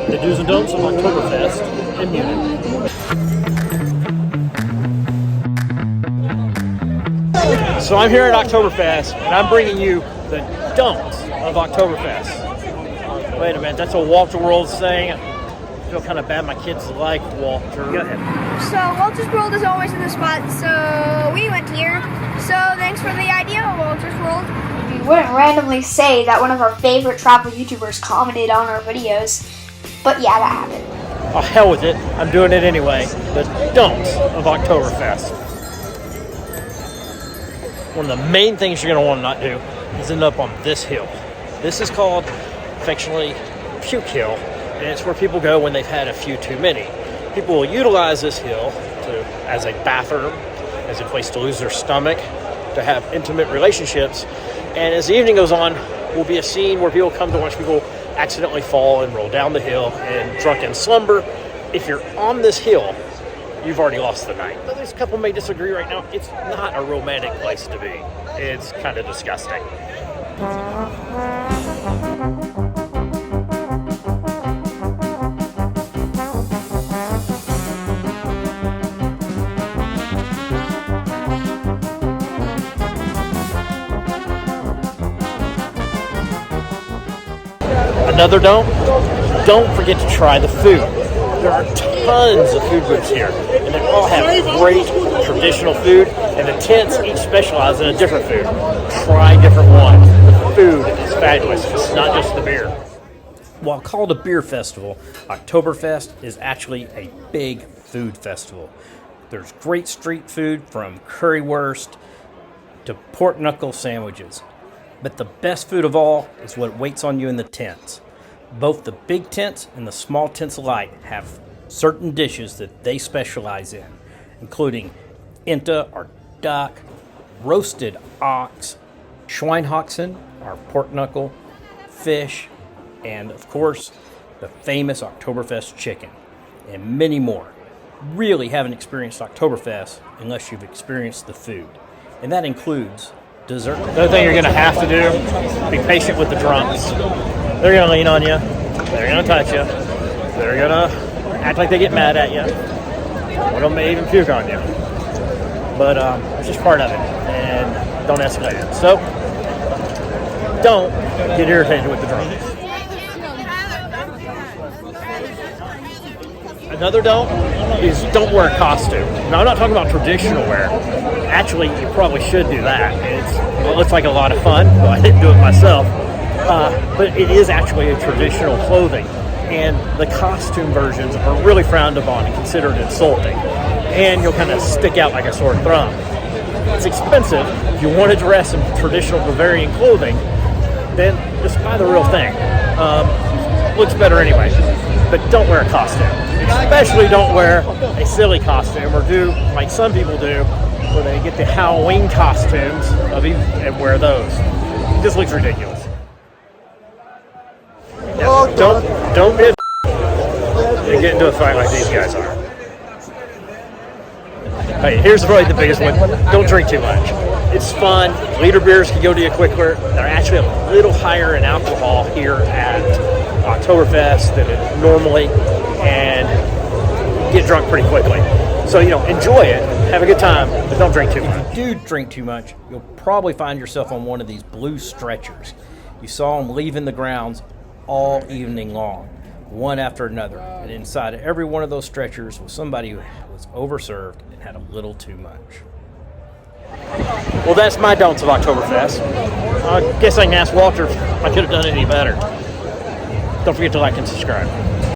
the do's and don'ts of Oktoberfest in Munich. So I'm here at Oktoberfest, and I'm bringing you the don'ts of Oktoberfest. Wait a minute, that's a Walter World saying. I feel kind of bad my kids like Walter. Go ahead. So Walter's World is always in the spot, so we went here. So thanks for the idea, Walter's World. We wouldn't randomly say that one of our favorite travel YouTubers commented on our videos, but yeah, that happened. Oh, hell with it. I'm doing it anyway. The don'ts of Oktoberfest. One of the main things you're going to want to not do is end up on this hill. This is called, affectionately, Puke Hill, and it's where people go when they've had a few too many. People will utilize this hill as a bathroom, as a place to lose their stomach, to have intimate relationships, and as the evening goes on, will be a scene where people come to watch people accidentally fall and roll down the hill in drunken slumber. If you're on this hill, you've already lost the night. Though this couple may disagree right now, it's not a romantic place to be. It's kind of disgusting. Another don't forget to try the food. There are tons of food groups here, and they all have great traditional food, and the tents each specialize in a different food. Try different ones. The food is fabulous. It's not just the beer. While called a beer festival, Oktoberfest is actually a big food festival. There's great street food from currywurst to pork knuckle sandwiches. But the best food of all is what waits on you in the tents. Both the big tents and the small tents alike have certain dishes that they specialize in, including Ente or duck, roasted ox, Schweinehaxen or pork knuckle, fish, and of course, the famous Oktoberfest chicken, and many more. Really haven't experienced Oktoberfest unless you've experienced the food, and that includes dessert. The other thing you're going to have to do, be patient with the drunks. They're going to lean on you. They're going to touch you. They're going to act like they get mad at you. One of them may even puke on you. But it's just part of it. And don't escalate it. So, don't get irritated with the drunks. Another don't is don't wear a costume. Now, I'm not talking about traditional wear. Actually, you probably should do that. It looks like a lot of fun. Well, I didn't do it myself. But it is actually a traditional clothing. And the costume versions are really frowned upon and considered insulting. And you'll kind of stick out like a sore thumb. It's expensive. If you want to dress in traditional Bavarian clothing, then just buy the real thing. Looks better anyway. But don't wear a costume. Especially don't wear a silly costume or do like some people do, where they get the Halloween costumes and wear those. It just looks ridiculous. Yeah, don't be a and get into a fight like these guys are. Hey, here's probably the biggest one. Don't drink too much. It's fun. Liter beers can go to you quicker. They're actually a little higher in alcohol here at Oktoberfest than normally, and get drunk pretty quickly. So, enjoy it, have a good time, but don't drink too much. If you do drink too much, you'll probably find yourself on one of these blue stretchers. You saw them leaving the grounds all evening long, one after another. And inside every one of those stretchers was somebody who was overserved and had a little too much. Well, that's my don'ts of Oktoberfest. I guess I can ask Walter if I could have done any better. Don't forget to like and subscribe.